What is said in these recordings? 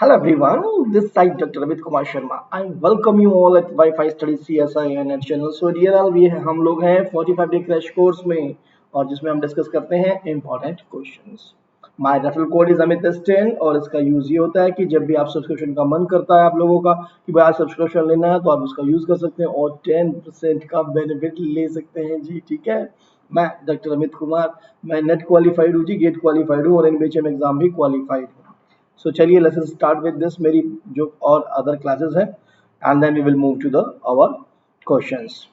Hello everyone, this side Dr. Amit Kumar Sharma. I welcome you all at Wi-Fi Study CSI and channel. So dear all, हम लोग हैं 45 day crash course में और जिसमें हम discuss करते हैं important questions. My referral code is Amit S10 और इसका यूज ये होता है कि जब भी आप सब्सक्रिप्शन का मन करता है आप लोगों का कि भाई आज सब्सक्रिप्शन लेना है तो आप इसका यूज कर सकते हैं और 10% का बेनिफिट ले सकते हैं जी. ठीक है, मैं डॉक्टर अमित कुमार, मैं नेट क्वालिफाइड हूँ जी, गेट क्वालिफाइड हूँ और एनबीएचएम एग्जाम भी क्वालिफाइड हूँ. सो चलिए लेट्स स्टार्ट विद दिस मेरी जो और अदर क्लासेस हैं and then we will move to the our questions.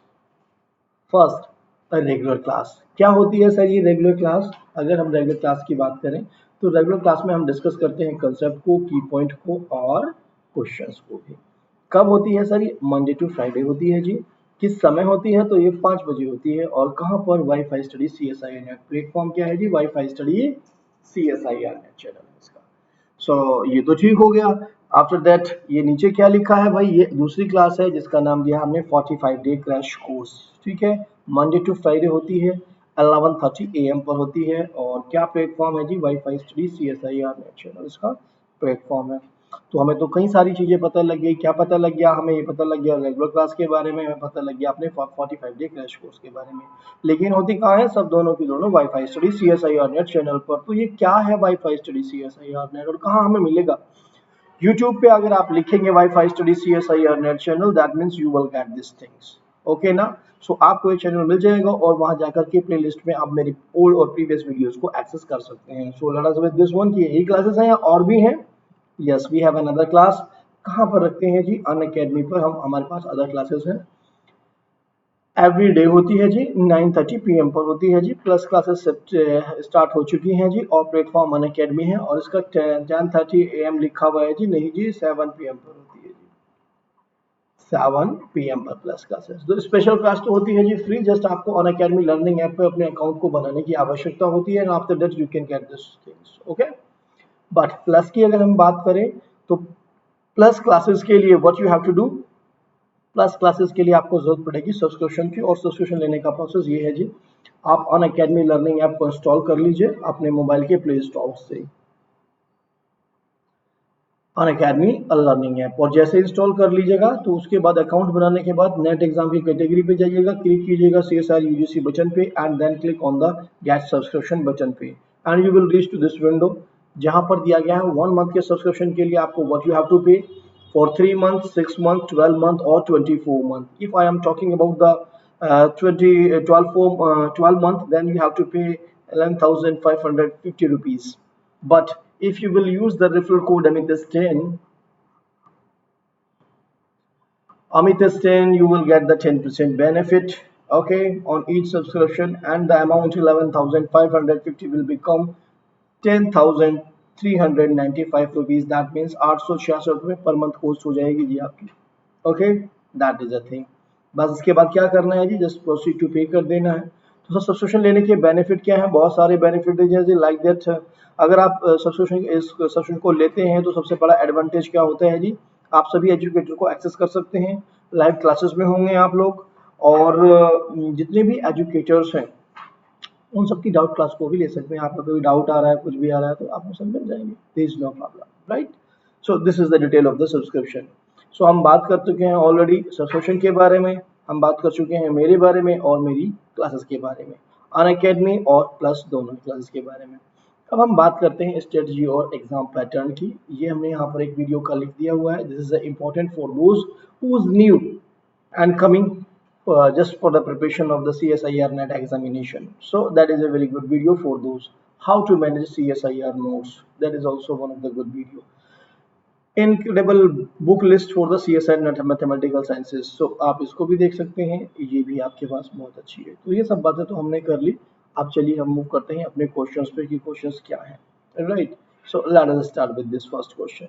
First, regular class क्या होती है सर? ये रेगुलर क्लास, अगर हम रेगुलर क्लास की बात करें तो रेगुलर क्लास में हम डिस्कस करते हैं कंसेप्ट को, की पॉइंट को और क्वेश्चंस को भी. कब होती है सर? ये मंडे टू फ्राइडे होती है जी. किस समय होती है? तो ये 5 बजे होती है. और कहाँ पर? Wifi study CSIR net. Platform क्या है जी? Wifi study CSIR net channel है इसका. ये तो ठीक हो गया. आफ्टर दैट ये नीचे क्या लिखा है भाई? ये दूसरी क्लास है जिसका नाम दिया हमने 45 डे क्रैश कोर्स. ठीक है, मंडे टू फ्राइडे होती है, 11:30 AM पर होती है. और क्या प्लेटफॉर्म है जी? Wifi study CSIR net channel इसका प्लेटफॉर्म है. तो हमें तो कई सारी चीजें पता लग गई. क्या पता लग गया हमें? ये पता लग गया रेगुलर क्लास के बारे में, हमें पता लग गया अपने 45 डे क्रैश कोर्स के बारे में. लेकिन होती कहाँ है? सब दोनों की दोनों wifi study CSIR net channel पर. तो ये क्या है वाईफाई स्टडी CSIR नेट और कहाँ हमें मिलेगा? यूट्यूब पे अगर आप लिखेंगे wifi study CSIR net channel, that means you will get this things. Okay ना? सो आपको ये चैनल मिल जाएगा और वहां जाकर के प्ले लिस्ट में आप मेरी ओल्ड और प्रीवियस वीडियोस को एक्सेस कर सकते हैं. So let us with this one की यही क्लासेस हैं या और भी हैं? Yes, we have another class. कहाँ पर रखते हैं जी? अनअकैडमी पर हम, हमारे पास अदर क्लासेस हैं. एवरी डे होती है जी, 9:30 PM पर होती है जी. प्लस क्लासेस स्टार्ट हो चुकी हैं जी और प्लेटफॉर्म अनअकैडमी है और इसका 10:30 AM लिखा हुआ है जी. नहीं जी, 7 PM पर होती है जी. 7 PM पर प्लस क्लासेस. तो स्पेशल क्लास तो होती है जी फ्री. जस्ट आपको अनअकैडमी लर्निंग ऐप पे अपने अकाउंट को बनाने की आवश्यकता होती है and after that you can get this things. Okay, but plus की अगर हम बात करें तो प्लस क्लासेस के लिए what you have to do? Plus classes के लिए आपको जरूरत पड़ेगी सब्सक्रिप्शन की. और सब्सक्रिप्शन लेने का प्रोसेस ये है जी, आप अनअकैडमी लर्निंग ऐप को इंस्टॉल कर लीजिए अपने मोबाइल के प्ले स्टोर से. अनअकैडमी लर्निंग ऐप, और जैसे इंस्टॉल कर लीजिएगा तो उसके बाद अकाउंट बनाने के बाद नेट एग्जाम की कैटेगरी पे जाइएगा, क्लिक कीजिएगा CSIR UGC बटन पे and then click on the get subscription button पे and you will reach to this window जहां पर दिया गया है 1 मंथ के सब्सक्रिप्शन के लिए आपको व्हाट यू हैव टू पे for 3 months, 6 months, 12 months or 24 months. If I am talking about the 12 month, then you have to pay 11,550 rupees. But if you will use the referral code Amitas10, you will get the 10% benefit, okay, on each subscription, and the amount 11,550 will become 10,395 rupees. That means 866 रुपये per month coast हो जाएगी जी आपकी. Okay, that is a thing. बस इसके बाद क्या करना है जी? जस्ट प्रोसीड टू पे कर देना है. तो सब्सक्रिप्शन लेने के बेनिफिट क्या है? बहुत सारे बेनिफिट है जैसे लाइक दैट. अगर आप सब्सक्रिप्शन को लेते हैं तो सबसे बड़ा एडवांटेज क्या होता है जी? आप सभी एजुकेटर को एक्सेस कर सकते हैं. लाइव क्लासेस में होंगे आप लोग और जितने भी एजुकेटर्स हैं उन सबकी डाउट क्लास को भी ले सकते हैं. आपका कोई डाउट आ रहा है, कुछ भी आ रहा है तो आप सब मिल जाएंगे. There is no problem, right? So this is the detail of the subscription. सो हम बात कर चुके हैं ऑलरेडी सब्सक्रिप्शन के बारे में, हम बात कर चुके हैं मेरे बारे में और मेरी क्लासेस के बारे में, अनअकैडमी और प्लस दोनों क्लासेस के बारे में. अब हम बात करते हैं स्ट्रेटजी और एग्जाम पैटर्न की. ये हमने यहाँ पर एक वीडियो का लिख दिया हुआ है. This is important for those who is new and coming just for the preparation of the CSIR net examination. So that is a very good video for those how to manage CSIR notes. That is also one of the good video. Incredible book list for the CSIR net mathematical sciences. So आप इसको भी देख सकते हैं, ये भी आपके पास बहुत अच्छी है. तो ये सब बातें तो हमने कर ली. अब चलिए हम मूव करते हैं अपने क्वेश्चंस पे कि क्वेश्चंस क्या हैं. Right, so let us start with this first question.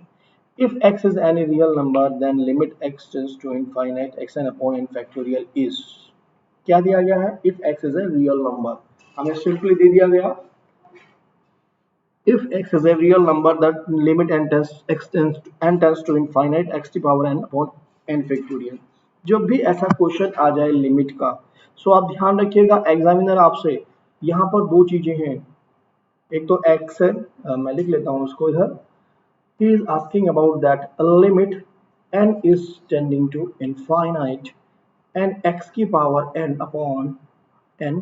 If x is any real number, then limit x tends to infinite x n upon n factorial is. क्या दिया गया है? If x is a real number, हमें simply दे दिया गया if x is a real number that limit n tends to infinite x to power n upon n factorial. जब भी ऐसा क्वेश्चन आ जाए लिमिट का, सो आप ध्यान रखिएगा एग्जामिनर आपसे यहाँ पर दो चीजें हैं. एक तो x है, मैं लिख लेता हूँ उसको इधर. He is asking about that a limit n is tending to infinite and x की power n upon n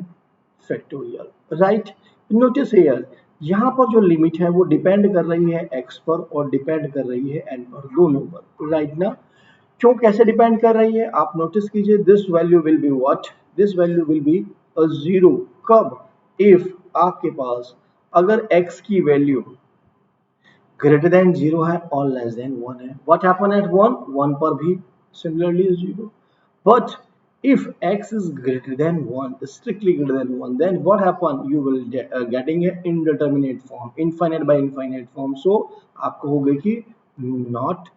factorial, right? Notice here, यहाँ पर जो लिमिट है वो डिपेंड कर रही है x पर और डिपेंड कर रही है n पर, दोनों पर, राइट ना? क्यों, कैसे डिपेंड कर रही है आप नोटिस कीजिए, this value will be what, this value will be a zero, कब, इफ आपके पास अगर x की वैल्यू ग्रेटर देन जीरो है और लेस देन वन है, what happen at one, one पर भी similarly zero, but if x is greater than 1, strictly greater than 1, then what happen, you will getting a indeterminate form, infinite by infinite form, so आपको होगा कि not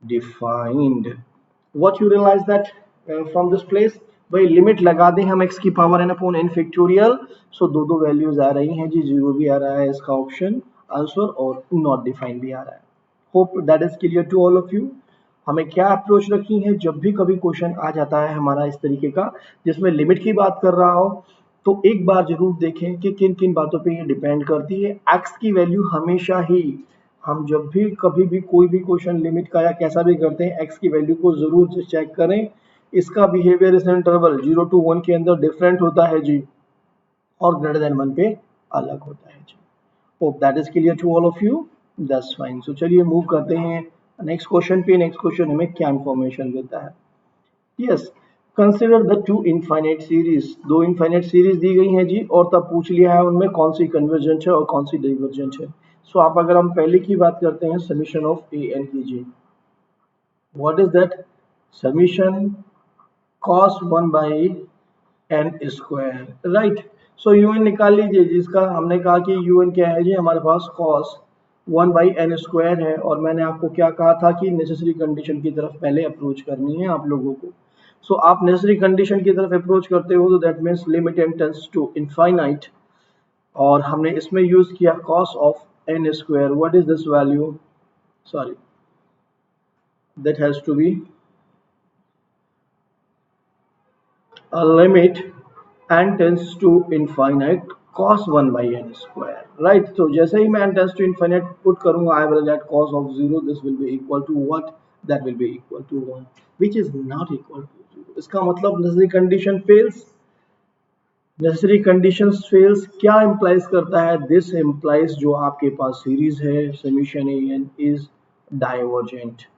defined. What you realize that from this place, भाई limit लगा दें हम x की power n upon n factorial, so दो दो वैल्यूज आ रही हैं जी, जीरो भी आ रहा है इसका ऑप्शन आंसर और नॉट डिफाइंड भी आ रहा है. Hope that is clear to all of you. हमें क्या अप्रोच रखी है, जब भी कभी क्वेश्चन आ जाता है हमारा इस तरीके का जिसमें लिमिट की बात कर रहा हो, तो एक बार जरूर देखें कि किन किन बातों पे ये डिपेंड करती है. एक्स की वैल्यू हमेशा ही, हम जब भी कभी भी कोई भी क्वेश्चन लिमिट का या कैसा भी करते हैं, एक्स की वैल्यू को जरूर चेक करें. इसका बिहेवियर इस इंटरवल 0 to 1 के अंदर डिफरेंट होता है जी, और ग्रेटर देन 1 पे अलग होता है जी. Hope that is clear to all of you. That's fine. So चलिए मूव करते हैं नेक्स्ट क्वेश्चन पे. नेक्स्ट क्वेश्चन हमें क्या इंफॉर्मेशन देता है. Yes, consider the two infinite series. दो इनफाइनाइट सीरीज दी गई हैं जी, और तब पूछ लिया है उनमें कौन सी कन्वर्जेंट है और कौन सी डाइवर्जेंट है. सो आप अगर हम पहले की बात करते हैं, समीशन ऑफ ए एन कीजिए. What is that? Summation cos 1 by n square, right. So u n निकाल लीजिए, जिसका हमने कहा कि यू एन क्या है जी, हमारे पास cos 1 बाई एन स्क्वायर है, और मैंने आपको क्या कहा था कि नेसेसरी कंडीशन की तरफ पहले अप्रोच करनी है आप लोगों को. सो आप नेसेसरी कंडीशन की तरफ अप्रोच करते हो, तो that means limit n tends to infinite, और हमने इसमें यूज किया cos of n square. What is this value, sorry, that has to be a limit n tends to infinite cos 1 by n square, right? So जैसे ही मैं n tends to infinite put करूंगा, I will get cos of 0, this will be equal to what, that will be equal to 1, which is not equal to 0. इसका मतलब necessary condition fails. necessary conditions fails क्या implies करता है? this implies जो आपके पास series है summation an is divergent.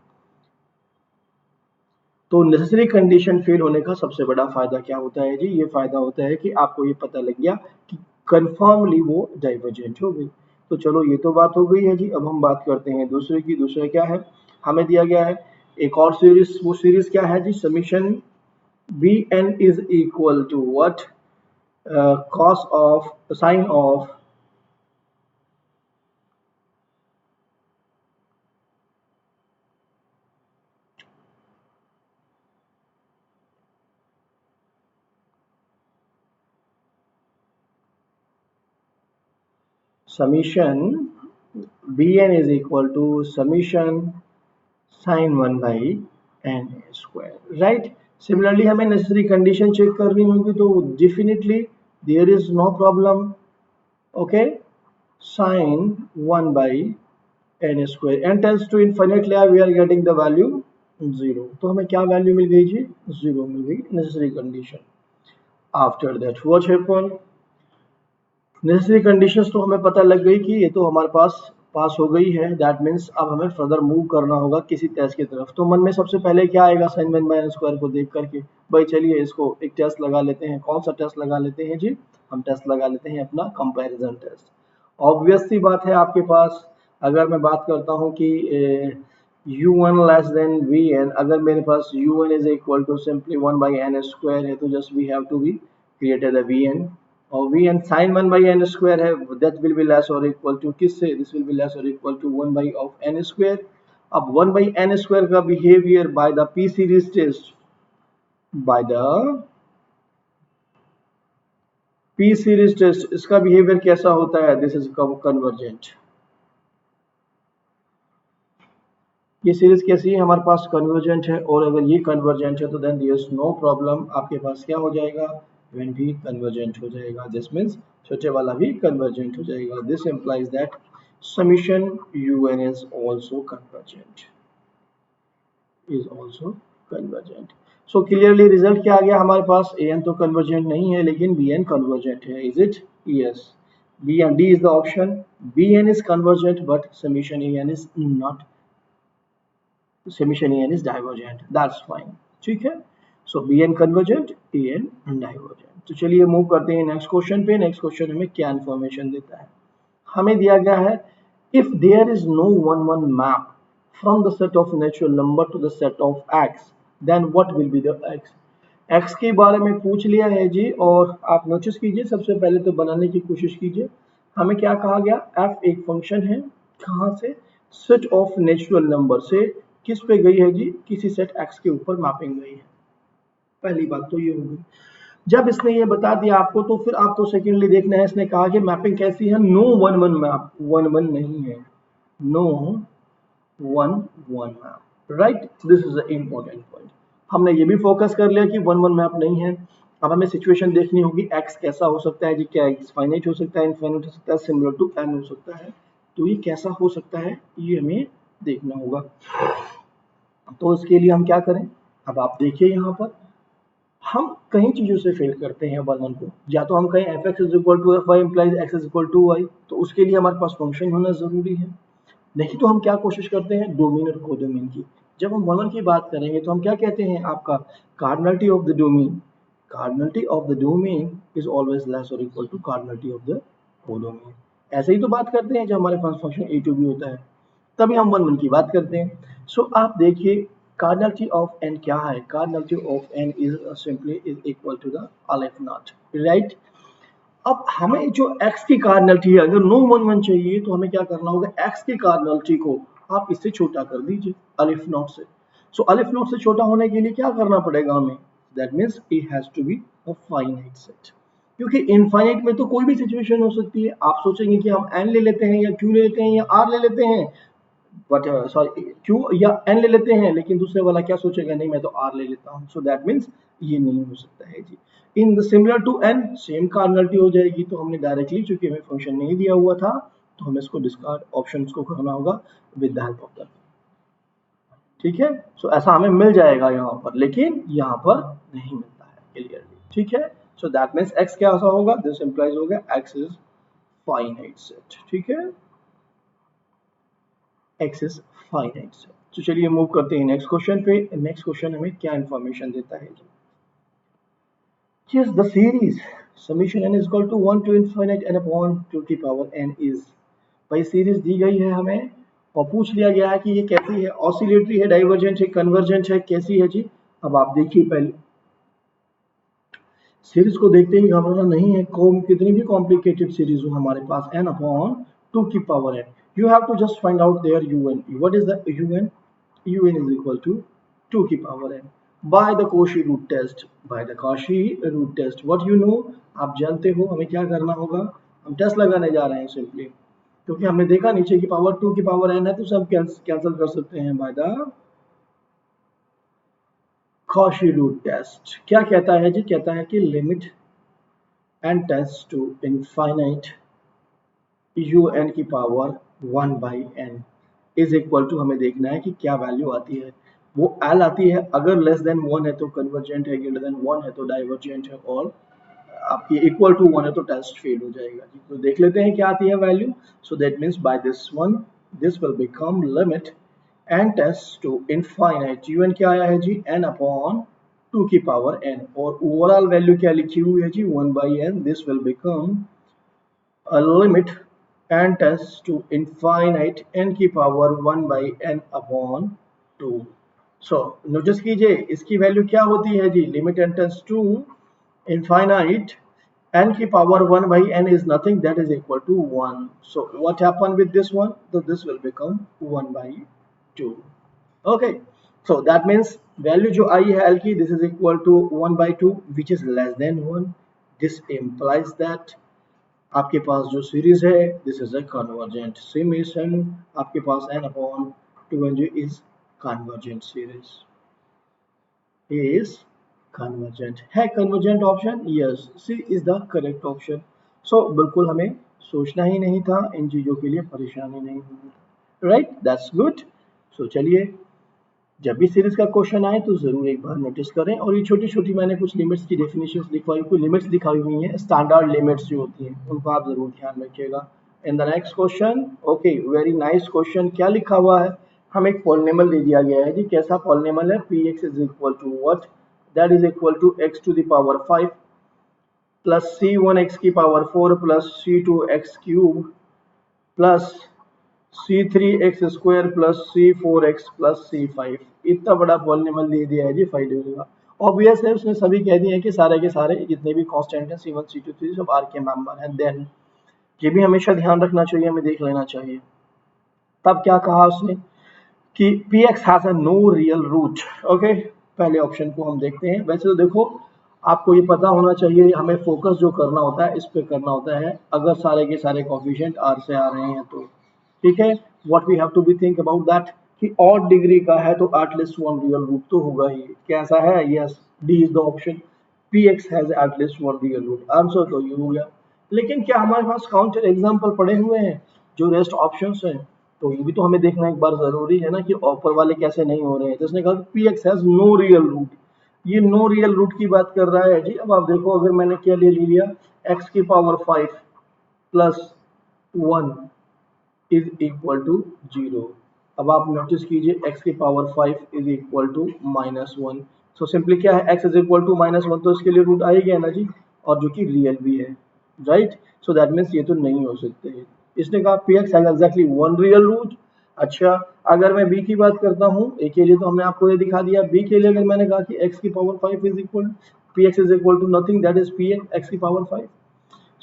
तो necessary condition fail होने का सबसे बड़ा फायदा क्या होता है जी? ये फायदा होता है कि आपको ये पता लग गया कि कंफर्मली वो डाइवर्जेंट हो गई. तो चलो ये तो बात हो गई है जी. अब हम बात करते हैं दूसरे की. दूसरा क्या है, हमें दिया गया है एक और सीरीज. वो सीरीज क्या है जी? Summation B N is equal to what, cos of sine of summation bn is equal to summation sin 1 by n square, right? Similarly हमें necessary condition चेक करनी होगी, तो definitely there is no problem. okay, sin 1 by n square, n tends to infinite लिया, we are getting the value 0. तो हमें क्या value मिल गई जी? 0 मिल गई, necessary condition. after that what happened? Necessary conditions तो हमें पता लग गई कि ये तो हमारे पास हो गई है. दैट मीन्स अब हमें फर्दर मूव करना होगा किसी टेस्ट की तरफ. तो मन में सबसे पहले क्या आएगा साइन 1 बाई एन स्क्वायर को देख करके? भाई चलिए इसको एक टेस्ट लगा लेते हैं. कौन सा टेस्ट लगा लेते हैं जी? हम टेस्ट लगा लेते हैं अपना कंपैरिजन टेस्ट. ऑब्वियस सी बात है आपके पास, अगर मैं बात करता हूँ कि u1 लेस देन vn, अगर मेरे पास u1 is equal to simply 1 by n square है, तो just we have to be created the vn, और vn sin 1 by n square है, that will be less or equal to किससे? this will be less or equal to 1 by of n square. अब 1 by n square का behavior by the p series test, by the p series test इसका behavior कैसा होता है? this is convergent. ये series कैसी है? हमारे पास कन्वर्जेंट है, और अगर ये कन्वर्जेंट है तो then there is no problem. आपके पास क्या हो जाएगा? when भी कन्वर्जेंट हो जाएगा. दिस मीन्स छोटे वाला भी कन्वर्जेंट हो जाएगा. This implies that summation un is also convergent, is also convergent. So clearly result क्या आ गया हमारे पास, an तो convergent नहीं है लेकिन bn convergent है. Is it? Yes. B and D is the option. bn is convergent but summation an is not, summation an is divergent. That's fine. ठीक है. So bn convergent, an divergent. तो चलिए move करते हैं next question पे. Next question हमें क्या information देता है. हमें दिया गया है if there is no one map from the set of natural number to the set of x then what will be the x के बारे में पूछ लिया है जी. और आप नोटिस कीजिए, सबसे पहले तो बनाने की कोशिश कीजिए. हमें क्या कहा गया, f एक फंक्शन है, कहाँ से, सेट ऑफ नेचुरल नंबर से किस पे गई है जी, किसी सेट x के ऊपर मैपिंग गई है. पहली बात तो ये होगी. जब इसने ये बता दिया आपको तो फिर आपको सेकेंडली देखना है, इसने कहा कि मैपिंग कैसी है, no one one map, one one नहीं है, no one one map, right. This is the important point. हमने ये भी फोकस कर लिया कि वन वन मैप नहीं है. अब हमें सिचुएशन देखनी होगी, एक्स कैसा हो सकता है जी, क्या एक्स फाइनाइट हो सकता है, इनफाइनाइट हो सकता है, सिमिलर टू एन हो सकता है. तो ये कैसा हो सकता है ये हमें देखना होगा. तो इसके लिए हम क्या करें, अब आप देखिए यहाँ पर हम कई चीजों से फेल करते हैं वन वन को. या तो हम कहें f x is equal to f y implies x is equal to y, तो उसके लिए हमारे पास फंक्शन होना जरूरी है. नहीं तो हम क्या कोशिश करते हैं, डोमेन और कोडोमेन की. जब हम वन वन की बात करेंगे तो हम क्या कहते हैं, आपका cardinality of the domain, cardinality of the domain is always less और equal to cardinality of the codomain. ऐसे ही तो बात करते हैं जब हमारे पास फंक्शन ए टू बी होता है, तभी हम वन वन की बात करते हैं. सो आप देखिए cardinality of n क्या है, cardinality of n is simply is equal to the aleph naught, right. अब हमें जो x की कार्डिनलिटी है, अगर नो वन वन चाहिए तो हमें क्या करना होगा, x की कार्डिनलिटी को आप इससे छोटा कर दीजिए अलिफ नॉट से. सो अलिफ नॉट से छोटा होने के लिए क्या करना पड़ेगा हमें, that means it has to be a finite set. क्योंकि इनफाइनाइट में तो कोई भी सिचुएशन हो सकती है. आप सोचेंगे कि हम n ले लेते हैं या q ले लेते हैं या r ले लेते हैं, बट सॉरी क्यू या एन ले लेते हैं, लेकिन दूसरे वाला क्या सोचेगा, नहीं मैं तो आर ले लेता हूँ. सो दैट मीन्स ये नहीं हो सकता है जी. In the similar to an same cardinality हो जाएगी. तो हमने डायरेक्टली, चूंकि हमें फंक्शन नहीं दिया हुआ था, तो हमें इसको डिस्कार्ड ऑप्शन को करना होगा with the help of that. ठीक है. सो ऐसा हमें मिल जाएगा यहाँ पर, लेकिन यहाँ पर नहीं मिलता है क्लियरली. ठीक है. सो दैट मीन्स एक्स क्या ऐसा होगा, दिस इंप्लाइज होगा एक्स इज फाइनाइट सेट. ठीक है, एक्स इज फाइनाइट सेट. तो चलिए मूव करते हैं नेक्स्ट क्वेश्चन पे. नेक्स्ट क्वेश्चन हमें क्या इंफॉर्मेशन देता है जी. Yes, the series summation n is equal to 1 to infinite n upon 2 की पावर n is, भाई सीरीज दी गई है हमें और पूछ लिया गया है कि ये कैसी है, ऑसिलेटरी है, डाइवर्जेंट है, कन्वर्जेंट है, कैसी है जी. अब आप देखिए पहले सीरीज को देखते ही घबराना नहीं है, कितनी भी कॉम्प्लिकेटेड सीरीज हो हमारे पास n अपॉन 2 की power n, you have to just find out their un. What is the un? un is equal to 2 की power n by the Cauchy root test. by the Cauchy root test what you know, आप जानते हो हमें क्या करना होगा, हम test लगाने जा रहे हैं सिंपली, क्योंकि हमने देखा नीचे की पावर 2 की पावर n है तो सब कैंसिल कर सकते हैं by the Cauchy root test. क्या कहता है जी, कहता है कि limit n tends to infinite un की power 1 by n is equal to, हमें देखना है कि क्या वैल्यू आती है. वो l आती है, अगर लेस देन 1 है तो कन्वर्जेंट है, ग्रेटर देन 1 है तो डाइवर्जेंट है, और आपकी इक्वल टू 1 है तो टेस्ट फेल हो जाएगा. तो देख लेते हैं क्या आती है value. So that means by this one this will become limit n tends to infinite un क्या आया है जी, n अपॉन 2 की पावर n, और ओवरऑल वैल्यू क्या लिखी हुई है जी, 1 by n. This will become a limit n tends to infinite n की power 1 by n upon 2. So notice कीजिए इसकी वैल्यू क्या होती है जी, limit n tends to infinite n की power 1 by n is nothing, that is equal to 1. So what happened with this one, so this will become 1 by 2. Okay, so that means value जो आई है l की, this is equal to 1 by 2 which is less than 1. This implies that आपके पास जो series है this is a convergent summation, आपके पास n upon 2n is convergent series, is convergent है. Convergent option, yes, C is the correct option. So बिल्कुल हमें सोचना ही नहीं था, इन चीज़ों के लिए परेशानी नहीं होनी था, राइट, दैट्स गुड। सो चलिए, जब भी सीरीज का क्वेश्चन आए तो जरूर एक बार नोटिस करें। और ये छोटी छोटी मैंने कुछ लिमिट्स की डेफिनेशंस लिखवाई, कुछ लिमिट्स दिखाई हुई हैं, स्टैंडर्ड लिमिट्स जो होती हैं उनको आप जरूर ध्यान रखिएगा। In the next question, okay, very nice question. क्या लिखा हुआ है, हमें एक पॉलिनोमियल दे दिया गया है जी। कैसा पॉलिनोमियल है, P X is equal to what, that is equal to X to the power 5 plus C one X की power 4 plus C two X cube plus C three X square plus C four X plus C five. इतना बड़ा polynomial दे दिया है जी 5 degree का। Obvious है, उसने सभी कह दिए हैं कि सारे के सारे जितने भी कांस्टेंट हैं C1 C2 C3 सब R के मेंबर हैं। देन ये भी हमेशा ध्यान रखना चाहिए, हमें देख लेना चाहिए। तब क्या कहा उसने कि Px has a no real root. Okay, पहले ऑप्शन को हम देखते हैं। वैसे तो देखो, आपको ये पता होना चाहिए, हमें फोकस जो करना होता है इस पे करना होता है, अगर सारे के सारे कोफिशिएंट R से आ रहे हैं तो ठीक है। What we have to be think about that कि ऑड डिग्री का है तो एटलीस्ट वन रियल रूट तो होगा ही। कैसा है, yes, D is the option, Px has at least one real root. Answer तो ये हो गया। लेकिन क्या हमारे पास काउंटर एग्जांपल पड़े हुए हैं जो रेस्ट ऑप्शंस हैं, तो ये भी तो हमें देखना एक बार जरूरी है ना कि ऑफर वाले कैसे नहीं हो रहे हैं। जिसने कहा Px has no real root, ये नो रियल रूट की बात कर रहा है जी। अब आप देखो, अगर मैंने क्या ले लिया, x की power 5 plus 1 is equal to 0। अब आप नोटिस कीजिए, x की power 5 is equal to -1। So simply क्या है, x इज इक्वल टू -1, तो इसके लिए रूट आ ही गया ना जी, और जो कि रियल भी है, राइट। सो दैट मीन्स ये तो नहीं हो सकते हैं। इसने कहा Px has exactly one real root. अच्छा, अगर मैं b की बात करता हूँ, a के लिए तो हमने आपको ये दिखा दिया, b के लिए अगर मैंने कहा कि x की power 5 is equal, Px is equal to nothing, that is Px x की पावर 5।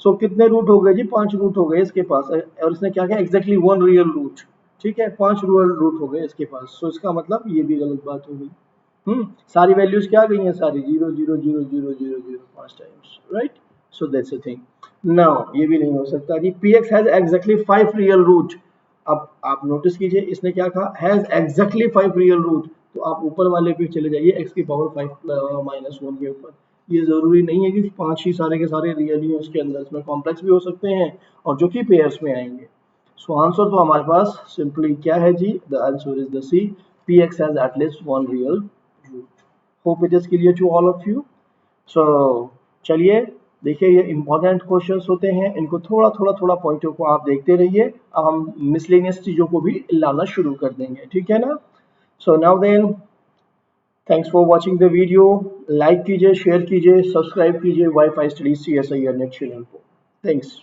सो कितने रूट हो गए जी, 5 रूट हो गए इसके पास, और इसने क्या किया, एग्जैक्टली वन रियल रूट। ठीक है, 5 रियल रूट हो गए इसके पास। सो इसका मतलब ये भी गलत बात हो गई। सारी वैल्यूज क्या गई हैं, सारी 0 0 0 0 0 0 5 times, right. So that's a thing. Now ये भी नहीं हो सकता जी, Px has exactly 5 real root. अब आप नोटिस कीजिए, इसने क्या कहा, हैज एग्जैक्टली 5 रियल रूट, तो आप ऊपर वाले पे चले जाइए, x की पावर 5 -1 के ऊपर। ये जरूरी नहीं है कि 5 ही सारे के सारे रियल ही उसके अंदर, इसमें कॉम्प्लेक्स भी हो सकते हैं और जो कि पेयर्स में आएंगे। सो आंसर तो हमारे पास सिंपली क्या है जी, the answer is the C, Px has at least one real root. Hope it is clear to all of you. So चलिए, देखिए ये इंपॉर्टेंट क्वेश्चंस होते हैं, इनको थोड़ा पॉइंटों को आप देखते रहिए। अब हम मिसलेनियस चीजों को भी लाना शुरू कर देंगे, ठीक है ना। So now then, thanks for watching the video. Like कीजिए, शेयर कीजिए, सब्सक्राइब कीजिए WiFi studies CSIR net channel को। थैंक्स।